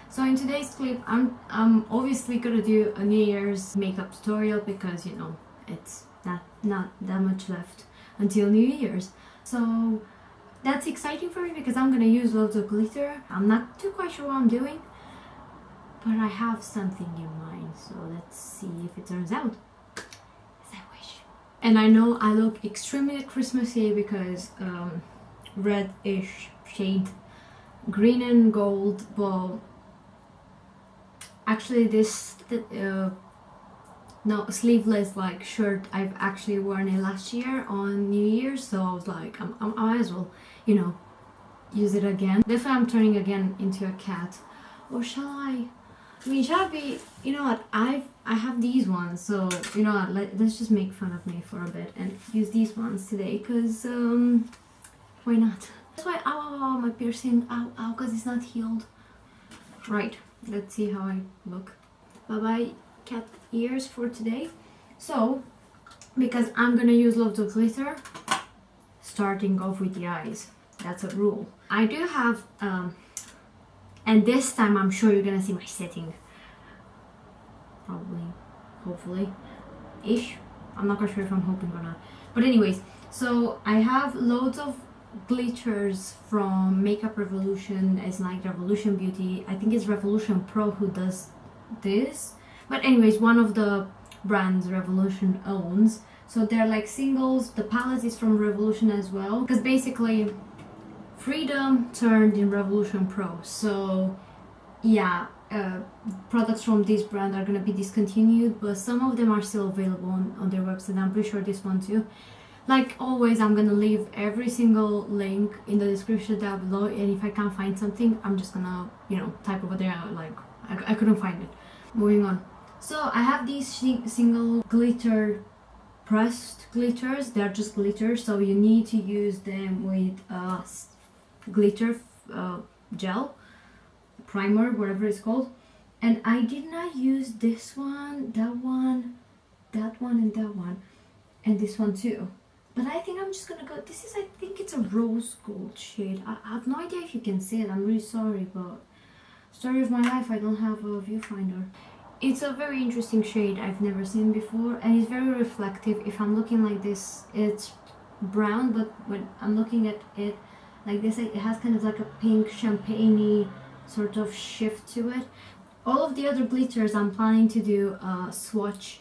So in today's clip, I'm obviously gonna do a New Year's makeup tutorial because, you know, it's not that much left until New Year's. So that's exciting for me because I'm gonna use loads of glitter. I'm not too quite sure what I'm doing, but I have something in mind. So let's see if it turns out as I wish. And I know I look extremely Christmassy because red-ish shade, green and gold. Well, actually this no sleeveless like shirt, I've actually worn it last year on New Year's, so I was like I might as well, you know, use it again. That's why I'm turning again into a cat. Or shall I mean, shall I be, you know what, I have these ones, so you know what, let's just make fun of me for a bit and use these ones today, because why not? That's why, ow, my piercing, ow, because it's not healed. Right, let's see how I look. Bye bye cat ears for today. So because I'm gonna use loads of glitter, starting off with the eyes, that's a rule. I do have and this time I'm sure you're gonna see my setting, probably, hopefully ish. I'm not quite sure if I'm hoping or not, but anyways, so I have loads of glitters from Makeup Revolution. It's like Revolution Beauty, I think it's Revolution Pro who does this, but anyways, one of the brands Revolution owns. So they're like singles. The palette is from Revolution as well, because basically Freedom turned in Revolution Pro. So yeah, products from this brand are gonna be discontinued, but some of them are still available on their website. I'm pretty sure this one too. Like always, I'm gonna leave every single link in the description down below, and if I can't find something, I'm just gonna, you know, type over there like I couldn't find it. Moving on. So I have these single glitter pressed glitters. They're just glitters, so you need to use them with glitter gel, primer, whatever it's called. And I did not use this one, that one, that one, and that one, and this one too. But I think I'm just gonna go, this is, I think it's a rose gold shade. I have no idea if you can see it, I'm really sorry, but story of my life, I don't have a viewfinder. It's a very interesting shade I've never seen before, and it's very reflective. If I'm looking like this, it's brown, but when I'm looking at it like this, it has kind of like a pink champagne-y sort of shift to it. All of the other glitters I'm planning to do a swatch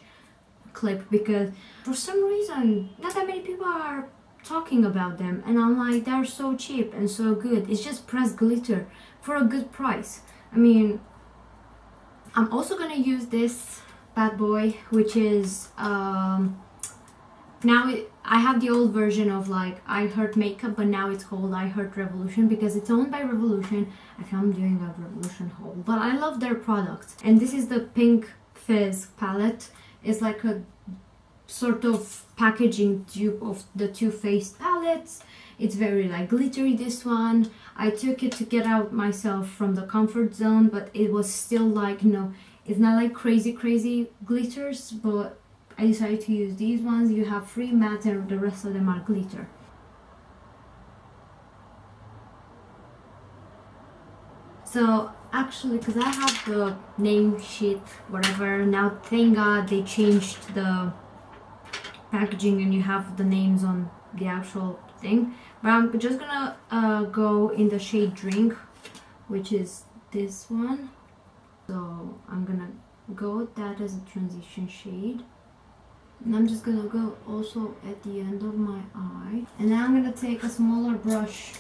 clip, because for some reason not that many people are talking about them, and I'm like, they're so cheap and so good. It's just pressed glitter for a good price. I mean, I'm also gonna use this bad boy, which is now I have the old version of like I Heart Makeup, but now it's called I Heart Revolution because it's owned by Revolution. I think I'm doing a Revolution haul, but I love their products. And this is the Pink Fizz palette. It's like a sort of packaging dupe of the Too Faced palettes. It's very like glittery, this one. I took it to get out myself from the comfort zone, but it was still like, you know, it's not like crazy glitters, but I decided to use these ones. You have free matte and the rest of them are glitter. So actually, because I have the name sheet, whatever, now thank God they changed the packaging and you have the names on the actual thing. But I'm just gonna go in the shade Drink, which is this one. So I'm gonna go with that as a transition shade. And I'm just gonna go also at the end of my eye. And now I'm gonna take a smaller brush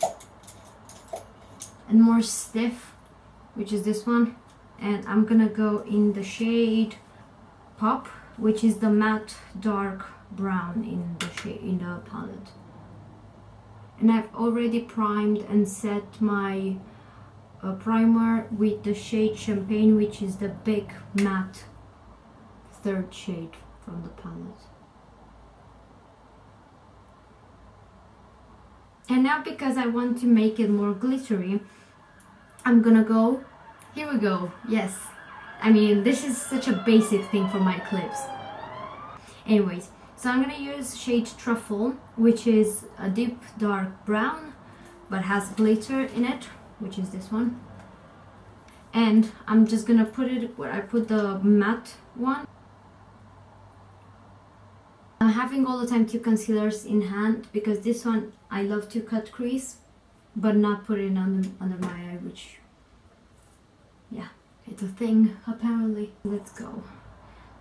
and more stiff, which is this one. And I'm gonna go in the shade Pop, which is the matte dark brown in the palette. And I've already primed and set my primer with the shade Champagne, which is the big matte third shade from the palette. And now, because I want to make it more glittery, I'm gonna go, here we go, yes. I mean, this is such a basic thing for my clips. Anyways, so I'm gonna use shade Truffle, which is a deep dark brown but has glitter in it. which is this one. And I'm just gonna put it where I put the matte one. I'm having all the time two concealers in hand because this one I love to cut crease but not put it under my eye, which, yeah, it's a thing apparently. Let's go.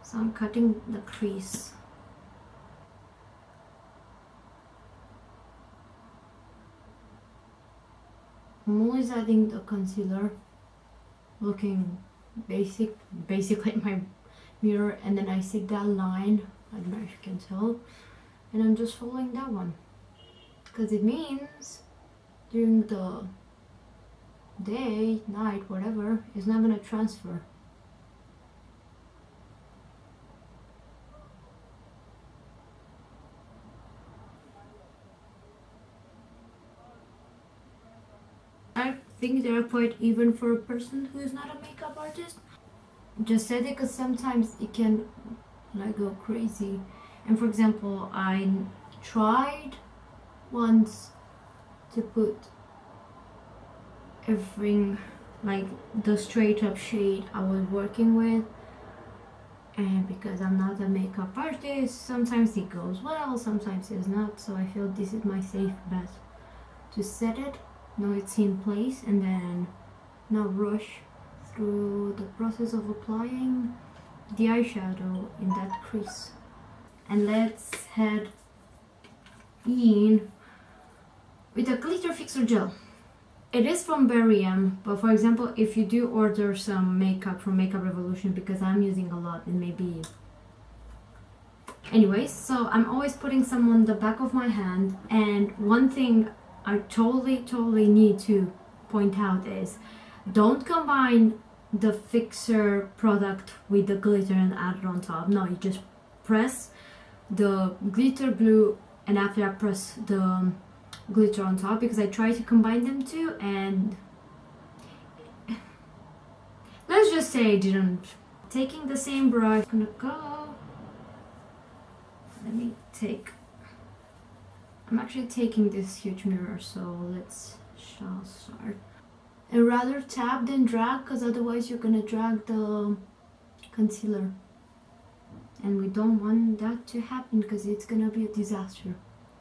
So I'm cutting the crease. I'm always adding the concealer, looking basic like my mirror, and then I see that line, I don't know if you can tell, and I'm just following that one because it means during the day, night, whatever, it's not gonna transfer. I think they're quite even for a person who is not a makeup artist. Just said it because sometimes it can like go crazy. And for example, I tried once to put everything like the straight up shade I was working with, and because I'm not a makeup artist, sometimes it goes well, sometimes it's not, so I feel this is my safe bet to set it, know it's in place, and then not rush through the process of applying the eyeshadow in that crease. And let's head in with a glitter fixer gel. It is from Berry M, but for example, if you do order some makeup from Makeup Revolution, because I'm using a lot and maybe... Anyways, so I'm always putting some on the back of my hand, and one thing I totally need to point out is don't combine the fixer product with the glitter and add it on top. No, you just press the glitter glue and after that press the glitter on top, because I tried to combine them two and let's just say I didn't. Taking the same brush, I'm gonna go, let me take, I'm actually taking this huge mirror, so let's start. And rather tap than drag, because otherwise you're gonna drag the concealer, and we don't want that to happen because it's gonna be a disaster.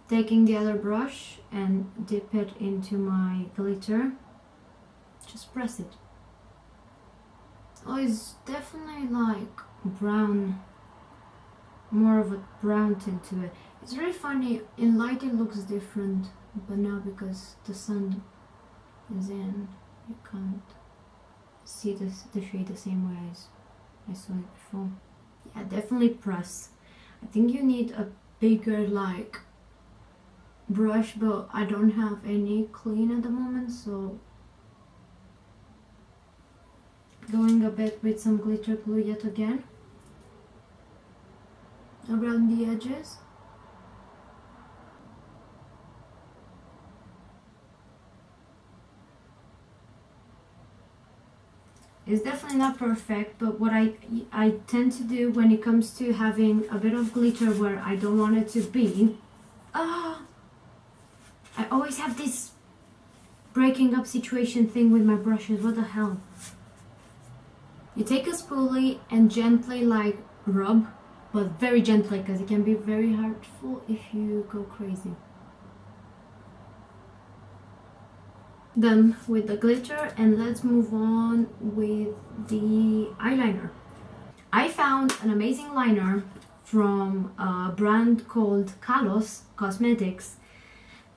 Taking the other brush and dip it into my glitter, just press it. Oh, it's definitely like brown, more of a brown tint to it. It's very funny, in light it looks different, but now because the sun is in, you can't see the shade the same way as I saw it before. Yeah, definitely press. I think you need a bigger like brush, but I don't have any clean at the moment, so going a bit with some glitter glue yet again around the edges. It's definitely not perfect, but what I tend to do when it comes to having a bit of glitter where I don't want it to be, I always have this breaking up situation thing with my brushes. What the hell? You take a spoolie and gently like rub, but very gently because it can be very hurtful if you go crazy. Done with the glitter, and let's move on with the eyeliner. I found an amazing liner from a brand called Kalos Cosmetics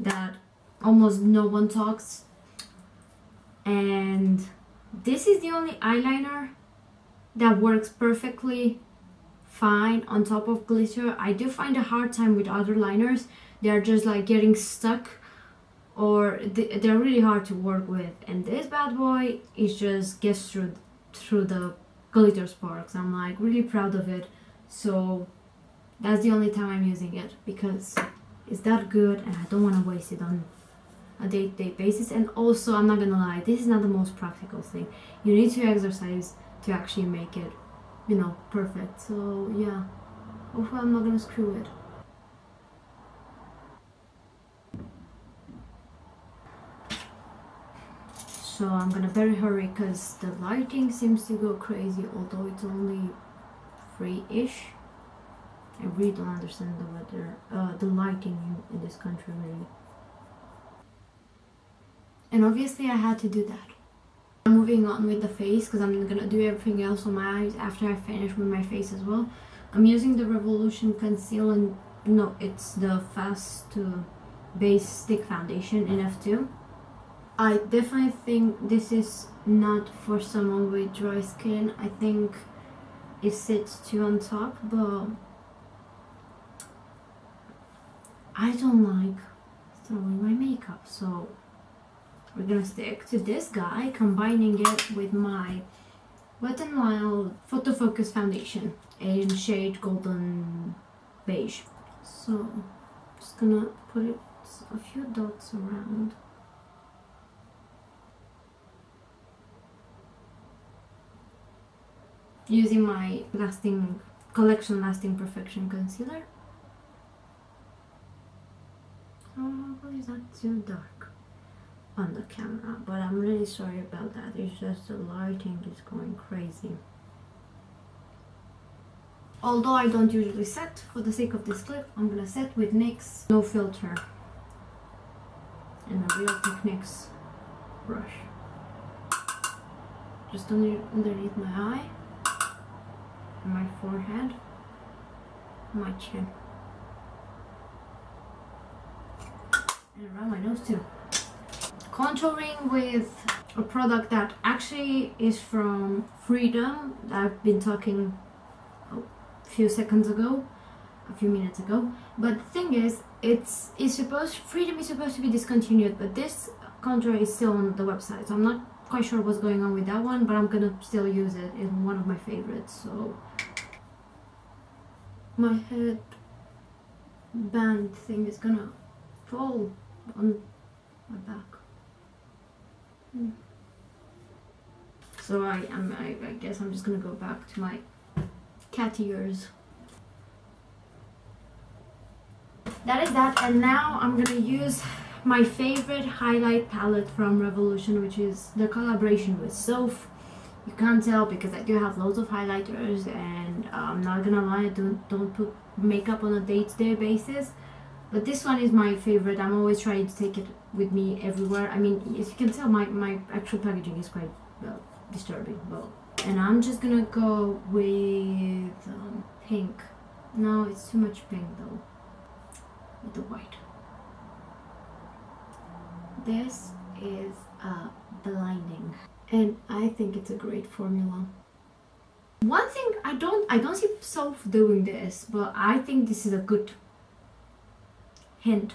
that almost no one talks, and this is the only eyeliner that works perfectly fine on top of glitter. I do find a hard time with other liners. They're just like getting stuck, or they're really hard to work with, and this bad boy is just gets through the glitter sparks. I'm like really proud of it, so that's the only time I'm using it because it's that good and I don't want to waste it on a day-to-day basis. And also, I'm not gonna lie, this is not the most practical thing. You need to exercise to actually make it, you know, perfect. So yeah, hopefully I'm not gonna screw it. so I'm gonna better hurry because the lighting seems to go crazy, although it's only 3-ish. I really don't understand the weather, the lighting in this country really. And obviously I had to do that. I'm moving on with the face because I'm gonna do everything else on my eyes after I finish with my face as well. I'm using the Revolution Conceal and no, it's the Fast to Base Stick Foundation in F2. I definitely think this is not for someone with dry skin. I think it sits too on top, but I don't like throwing my makeup, so we're gonna stick to this guy, combining it with my Wet n Wild Photo Focus Foundation in shade Golden Beige. So I'm just gonna put it a few dots around. Using my Collection Lasting Perfection concealer. Oh, is that too dark on the camera? But I'm really sorry about that. It's just the lighting is going crazy. Although I don't usually set, for the sake of this clip, I'm gonna set with NYX No Filter and a Real Techniques brush. Just underneath my eye, my forehead, my chin, and around my nose too. Contouring with a product that actually is from Freedom that I've been talking a few minutes ago. But the thing is, Freedom is supposed to be discontinued, but this contour is still on the website, so I'm not quite sure what's going on with that one, but I'm gonna still use it. It's one of my favorites. So my head band thing is gonna fall on my back. So I guess I'm just gonna go back to my cat ears. That is that, and now I'm gonna use my favorite highlight palette from Revolution, which is the collaboration with Soph. You can't tell because I do have loads of highlighters, and I'm not gonna lie, I don't put makeup on a day-to-day basis, but this one is my favorite. I'm always trying to take it with me everywhere. I mean, as you can tell, my actual packaging is quite disturbing, but and I'm just gonna go with pink. No, it's too much pink though, with the white. This is blinding, and I think it's a great formula. One thing I don't see Soph doing this, but I think this is a good hint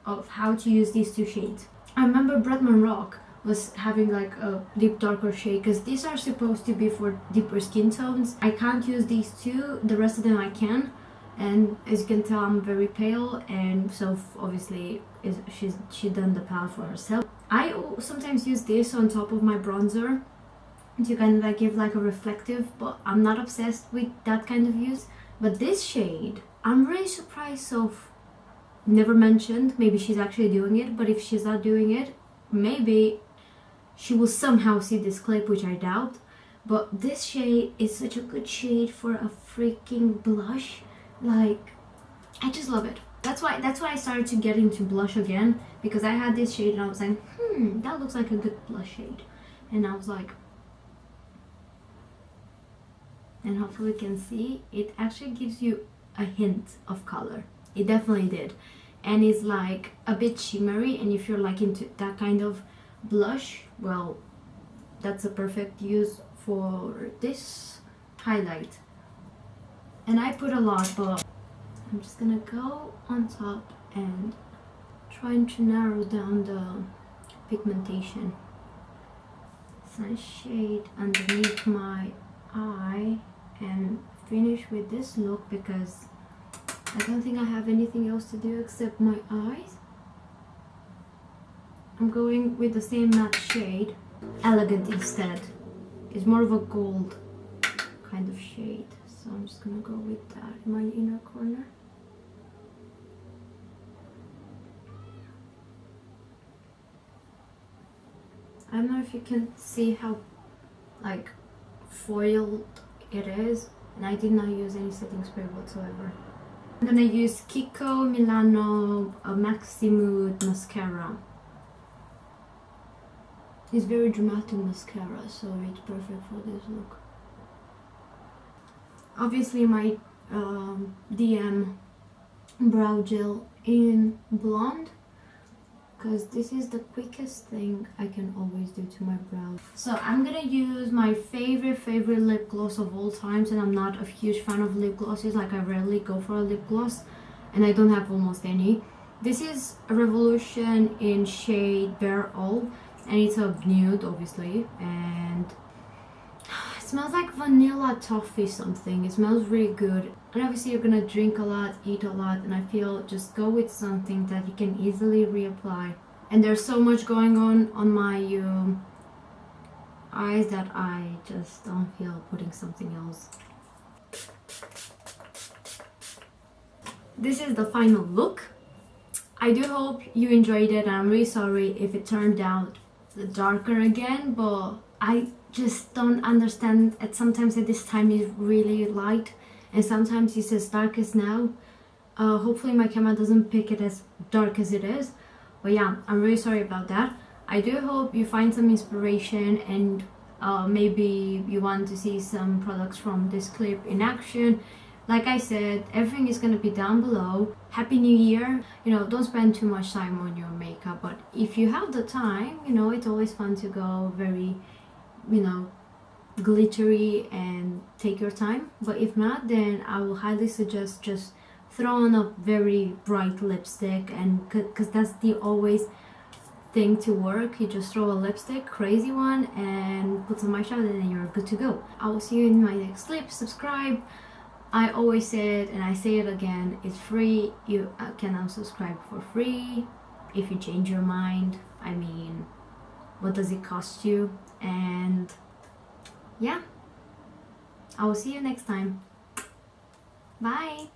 of how to use these two shades. I remember Bretman Rock was having like a deep darker shade, because these are supposed to be for deeper skin tones. I can't use these two, the rest of them I can, and as you can tell, I'm very pale, and Soph obviously she done the palette for herself. I sometimes use this on top of my bronzer to kind of like give like a reflective, but I'm not obsessed with that kind of use. But this shade, I'm really surprised Soph never mentioned. Maybe she's actually doing it, but if she's not doing it, maybe she will somehow see this clip, which I doubt. But this shade is such a good shade for a freaking blush. Like, I just love it. That's why I started to get into blush again, because I had this shade and I was like, that looks like a good blush shade. And I was like, and hopefully you can see, it actually gives you a hint of color. It definitely did. And it's like a bit shimmery, and if you're like into that kind of blush, well, that's a perfect use for this highlight. And I put a lot, but I'm just gonna go on top and trying to narrow down the pigmentation. Some shade underneath my eye and finish with this look, because I don't think I have anything else to do except my eyes. I'm going with the same matte shade, Elegant instead. It's more of a gold kind of shade, so I'm just gonna go with that in my inner corner. I don't know if you can see how like foiled it is, and I did not use any setting spray whatsoever. I'm gonna use Kiko Milano Maxi Mood mascara. It's very dramatic mascara, so it's perfect for this look. Obviously my DM brow gel in blonde, because this is the quickest thing I can always do to my brows. So I'm gonna use my favorite lip gloss of all times, and I'm not a huge fan of lip glosses. Like, I rarely go for a lip gloss, and I don't have almost any. This is a Revolution in shade Bare All, and it's a nude obviously, and it smells like vanilla toffee something. It smells really good, and obviously you're gonna drink a lot, eat a lot, and I feel just go with something that you can easily reapply. And there's so much going on my eyes that I just don't feel putting something else. This is the final look. I do hope you enjoyed it, and I'm really sorry if it turned out darker again, but I just don't understand it. Sometimes at this time is really light, and sometimes it's as dark as now. Hopefully my camera doesn't pick it as dark as it is, but yeah, I'm really sorry about that. I do hope you find some inspiration, and maybe you want to see some products from this clip in action. Like I said, everything is going to be down below. Happy New Year. You know, don't spend too much time on your makeup, but if you have the time, you know, it's always fun to go very, you know, glittery and take your time. But if not, then I will highly suggest just throw on a very bright lipstick, and because that's the always thing to work. You just throw a lipstick, crazy one, and put some eyeshadow, and then you're good to go. I will see you in my next clip. Subscribe. I always say it, and I say it again, it's free. You can unsubscribe for free if you change your mind. I mean, what does it cost you? And yeah, I will see you next time. Bye.